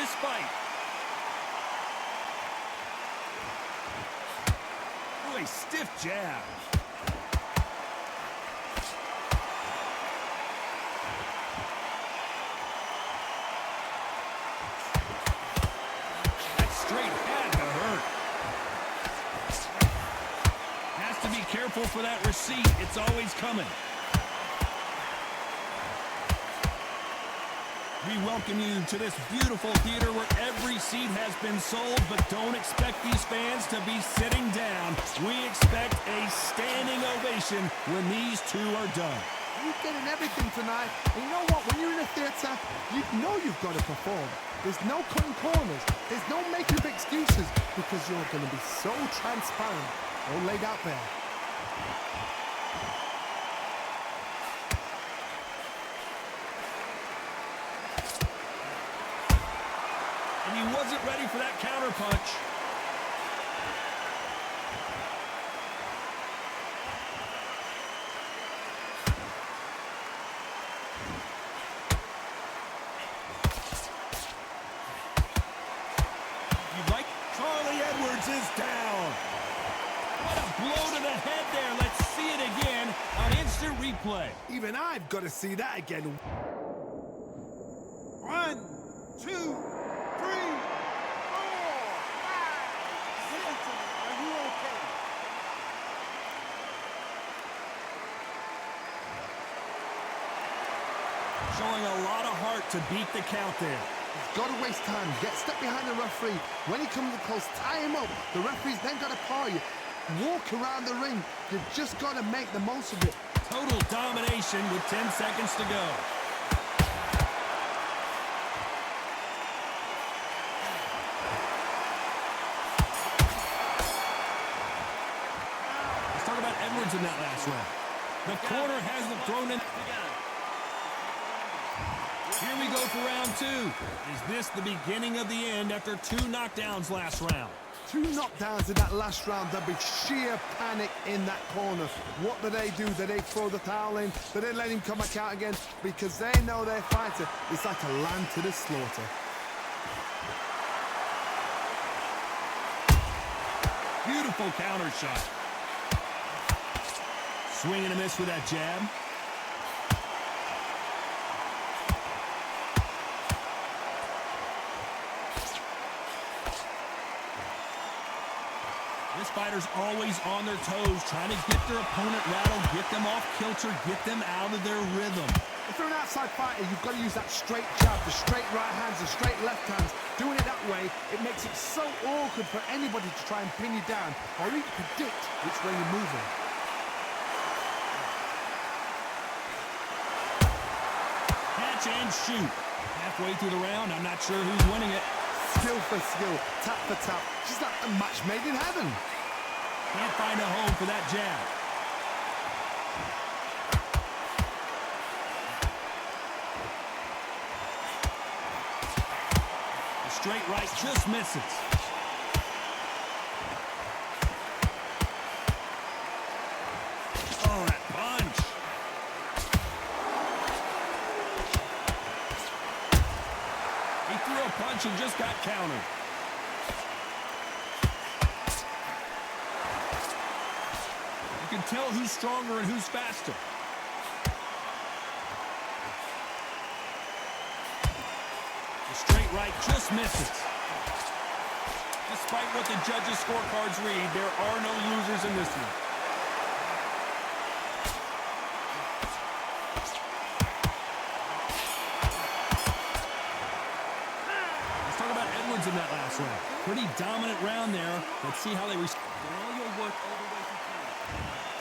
this fight. Ooh, a stiff jab. That straight had to hurt. Has to be careful for that receipt. It's always coming. We welcome you to this beautiful theater where every seat has been sold, but don't expect these fans to be sitting down. We expect a standing ovation when these two are done. You're getting everything tonight. And you know what? When you're in a theater, you know you've got to perform. There's no cutting corners. There's no making of excuses because you're going to be so transparent, all laid out there. And he wasn't ready for that counter punch. You'd like Charlie Edwards is down. What a blow to the head there. Let's see it again on instant replay. Even I've got to see that again. 1, 2, 3, 4, 5, 6. Are you okay? Showing a lot of heart to beat the count there. He's got to waste time. Get stuck behind the referee. When he comes close, tie him up. The referee's then got to call you. Walk around the ring. You've just got to make the most of it. Total domination with 10 seconds to go. Let's talk about Edwards in that last round. The corner hasn't thrown in. Here we go for round two. Is this the beginning of the end after 2 knockdowns last round? 2 knockdowns in that last round. There'll be sheer panic in that corner. What do? Do they throw the towel in? Do they let him come back out again? Because they know their fighter is like a lamb to the slaughter. Beautiful counter shot. Swing and a miss with that jab. This fighter's always on their toes, trying to get their opponent rattled, get them off kilter, get them out of their rhythm. If you're an outside fighter, you've got to use that straight jab, the straight right hands, the straight left hands. Doing it that way, it makes it so awkward for anybody to try and pin you down or even predict which way you're moving. Catch and shoot. Halfway through the round, I'm not sure who's winning it. Skill for skill, tap for tap. She's like a match made in heaven. Can't find a home for that jab. The straight right just misses. Oh, that punch. He threw a punch and just got countered. You can tell who's stronger and who's faster. The straight right just misses. Despite what the judges' scorecards read, there are no losers in this one. In that last round. Pretty dominant round there. Let's see how they respond.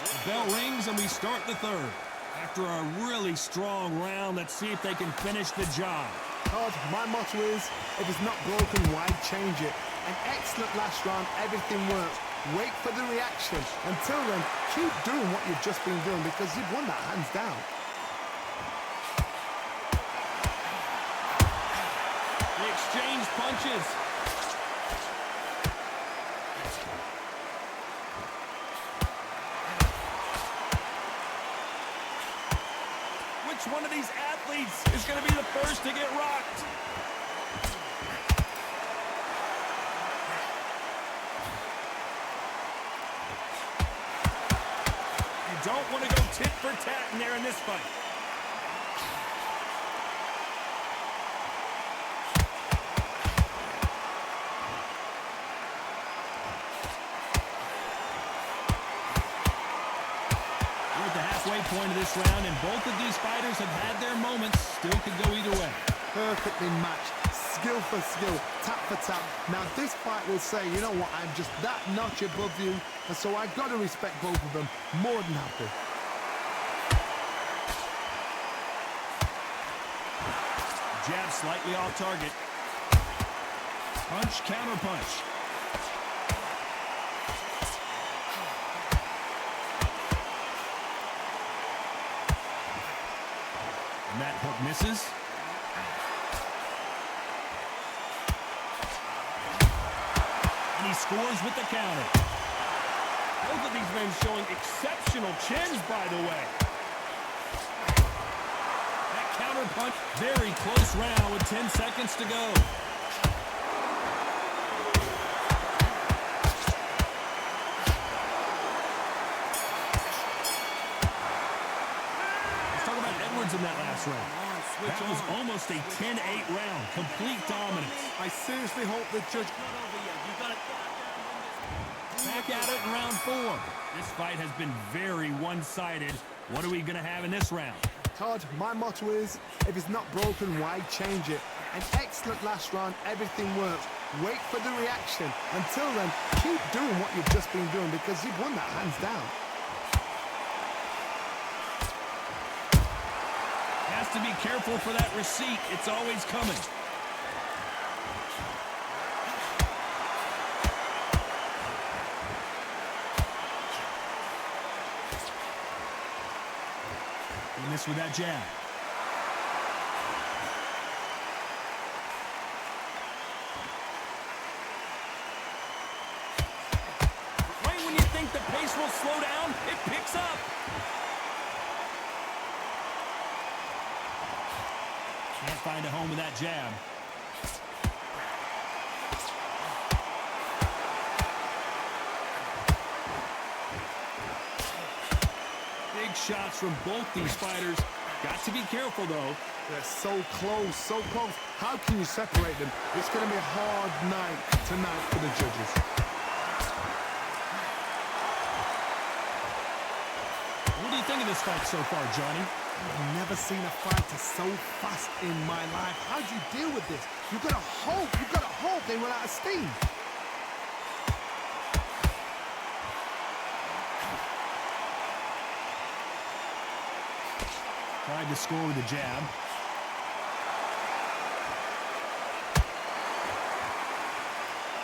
The bell rings and we start the third. After a really strong round, let's see if they can finish the job. Todd, my motto is, if it's not broken, why change it? An excellent last round, everything works. Wait for the reaction. Until then, keep doing what you've just been doing because you've won that hands down. Exchange punches. Which one of these athletes is going to be the first to get rocked? don't want to go tit for tat in there in this fight. We're at the halfway point of this round, and both of these fighters have had their moments. Still could go either way. Perfectly matched, skill for skill, tap for tap. Now this fight will say, you know what, I'm just that notch above you, and so I've got to respect both of them. More than happy. Jab slightly off target. Punch, counter punch. And that hook misses. And he scores with the counter. Both of these men showing exceptional chins, by the way. That counter punch, very close round with 10 seconds to go. Let's talk about Edwards in that last round. That was almost a 10-8 round, complete dominance. I seriously hope the judge... Back at it in round 4. This fight has been very one-sided. What are we going to have in this round? Todd, my motto is, if it's not broken, why change it? An excellent last round, everything works. Wait for the reaction. Until then, keep doing what you've just been doing because you've won that hands down. Has to be careful for that receipt. It's always coming. He missed with that jab. Right when you think the pace will slow down, it picks up. Can't find a home with that jab. Big shots from both these fighters. Got to be careful, though. They're so close, so close. How can you separate them? It's going to be a hard night tonight for the judges. What do you think of this fight so far, Johnny? I've never seen a fighter so fast in my life. How do you deal with this? You've got to hope they run out of steam. Tried to score with a jab.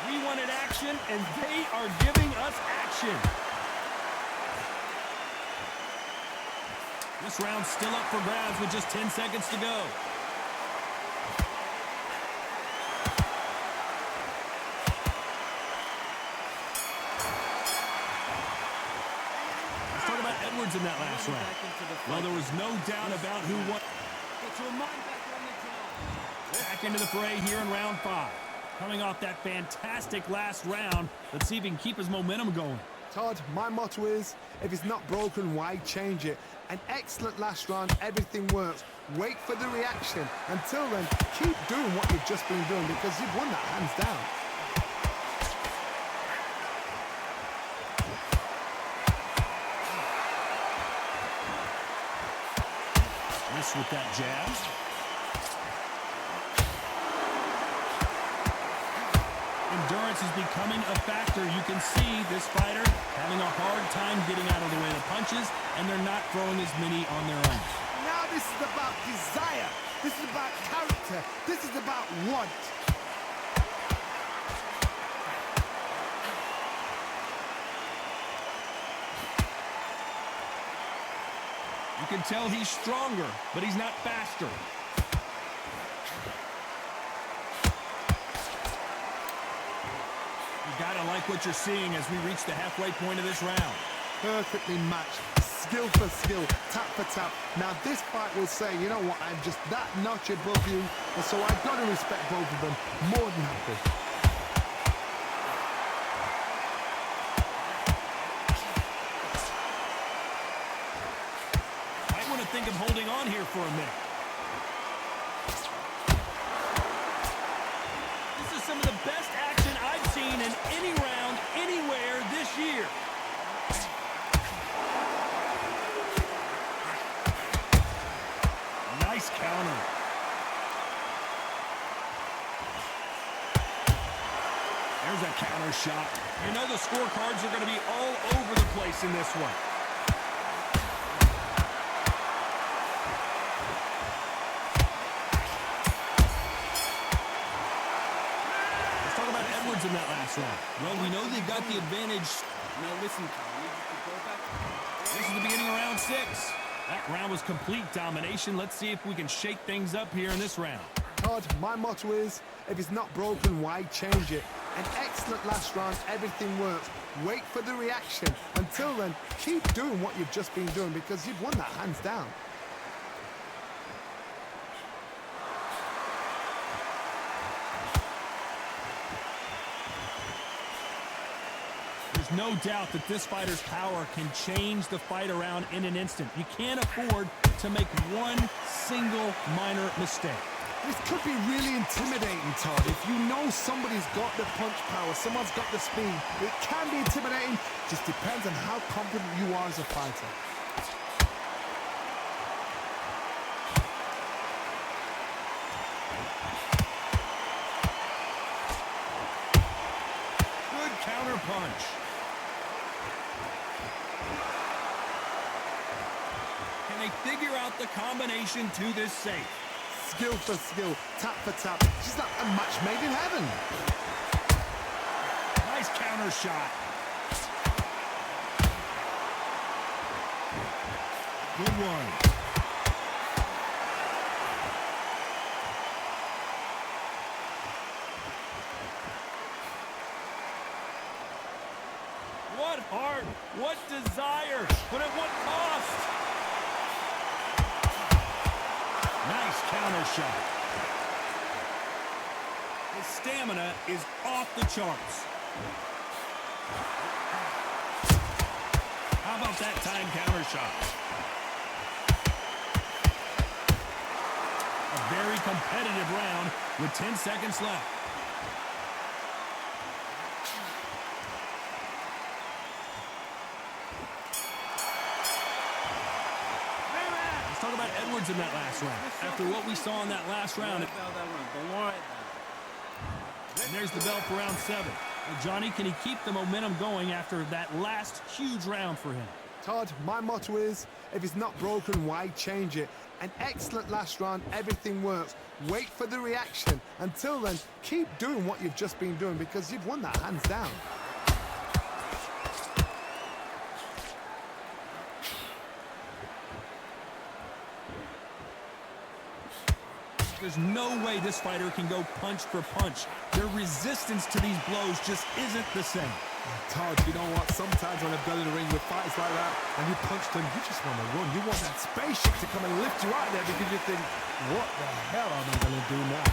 We wanted action, and they are giving us action. This round's still up for grabs with just 10 seconds to go. Let's talk about Edwards in that last round. Well, there was no doubt about who won. Back into the fray here in round 5. Coming off that fantastic last round, let's see if he can keep his momentum going. Todd, my motto is, if it's not broken, why change it? An excellent last round, everything works. Wait for the reaction. Until then, keep doing what you've just been doing because you've won that hands down. Miss with that jab. Endurance is becoming a factor. You can see this fighter having a hard time getting out of the way of the punches, and they're not throwing as many on their own. Now this is about desire. This is about character. This is about want. You can tell he's stronger, but he's not faster. You gotta like what you're seeing as we reach the halfway point of this round. Perfectly matched, skill for skill, tap for tap. Now this fight will say, you know what, I'm just that notch above you, and so I've got to respect both of them. More than happy. for a minute. This is some of the best action I've seen in any round, anywhere this year. Nice counter. There's a counter shot. You know the scorecards are going to be all over the place in this one. Let's talk about Edwards in that last round. Well, we know they got the advantage. Now listen, Carl, you just go back. This is the beginning of round 6. That round was complete domination. Let's see if we can shake things up here in this round. Todd, my motto is, if it's not broken, why change it? An excellent last round, everything works. Wait for the reaction. Until then, keep doing what you've just been doing because you've won that hands down. There's no doubt that this fighter's power can change the fight around in an instant. You can't afford to make one single minor mistake. This could be really intimidating, Todd. If you know somebody's got the punch power, someone's got the speed, it can be intimidating. Just depends on how confident you are as a fighter. Good counter punch. Can they figure out the combination to this safe? Skill for skill, tap for tap. She's like a match made in heaven. Nice counter shot. Good one. What heart, what desire, but at what cost? Nice counter shot. His stamina is off the charts. How about that time counter shot? A very competitive round with 10 seconds left. Talk about Edwards in that last round. After what we saw in that last round. Don't worry about it. And there's the bell for round 7. Well, Johnny, can he keep the momentum going after that last huge round for him? Todd, my motto is, if it's not broken, why change it? An excellent last round, everything works. Wait for the reaction. Until then, keep doing what you've just been doing because you've won that hands down. There's no way this fighter can go punch for punch. Their resistance to these blows just isn't the same. Todd, you know what? Sometimes when I've got in the ring with fighters like that and you punch them, you just want to run. You want that spaceship to come and lift you out there because you think, what the hell am I going to do now?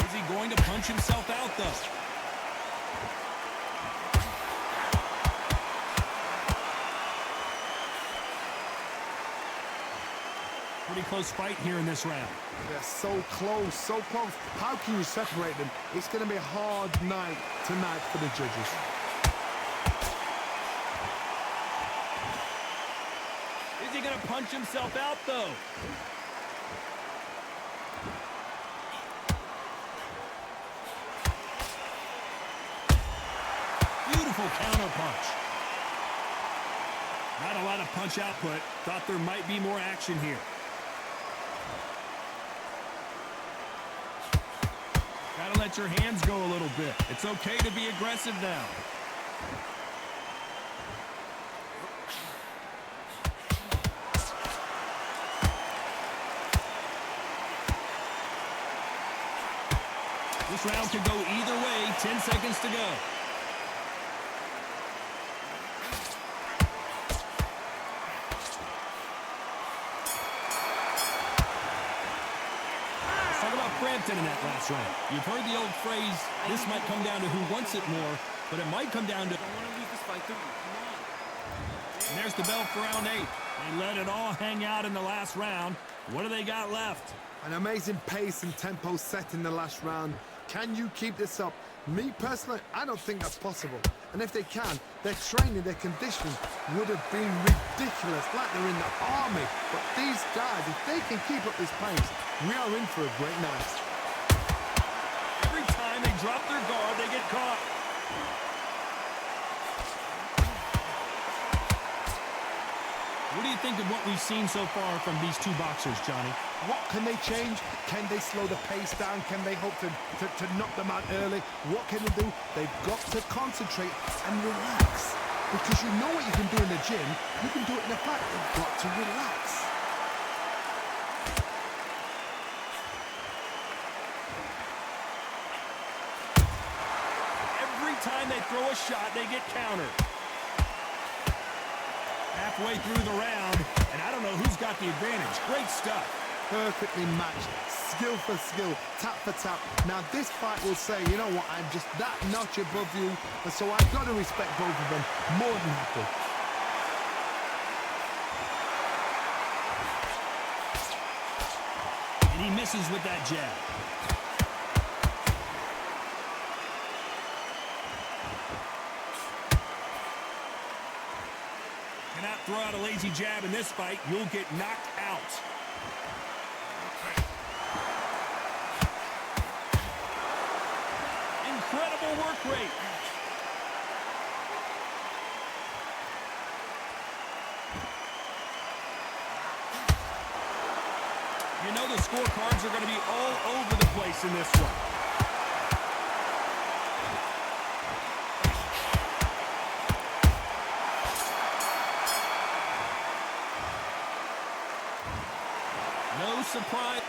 Is he going to punch himself out, though? Pretty close fight here in this round. They're so close, so close. How can you separate them? It's going to be a hard night tonight for the judges. Is he going to punch himself out, though? Beautiful counter punch. Not a lot of punch output. Thought there might be more action here. Gotta let your hands go a little bit. It's okay to be aggressive now. This round could go either way. 10 seconds to go. Frampton in that last round. You've heard the old phrase, this might come down to who wants it more, but it might come down to... I don't want to lose this fight, do you? Come on. There's the bell for round 8. They let it all hang out in the last round. What do they got left? An amazing pace and tempo set in the last round. Can you keep this up? Me personally, I don't think that's possible. And if they can, their training, their conditioning would have been ridiculous, like they're in the army. But these guys, if they can keep up this pace, we are in for a great night. Every time they drop their guard, they get caught. What do you think of what we've seen so far from these two boxers, Johnny? What can they change? Can they slow the pace down? Can they hope to knock them out early? What can they do? They've got to concentrate and relax. Because you know what you can do in the gym, you can do it in the fight. They've got to relax. Every time they throw a shot, they get countered. Halfway through the round, and I don't know who's got the advantage. Great stuff. Perfectly matched, skill for skill, tap for tap. Now this fight will say, you know what, I'm just that notch above you, and so I've got to respect both of them more than happy. And he misses with that jab. Cannot throw out a lazy jab in this fight. You'll get knocked out. Incredible work rate. You know the scorecards are going to be all over the place in this one. No surprise.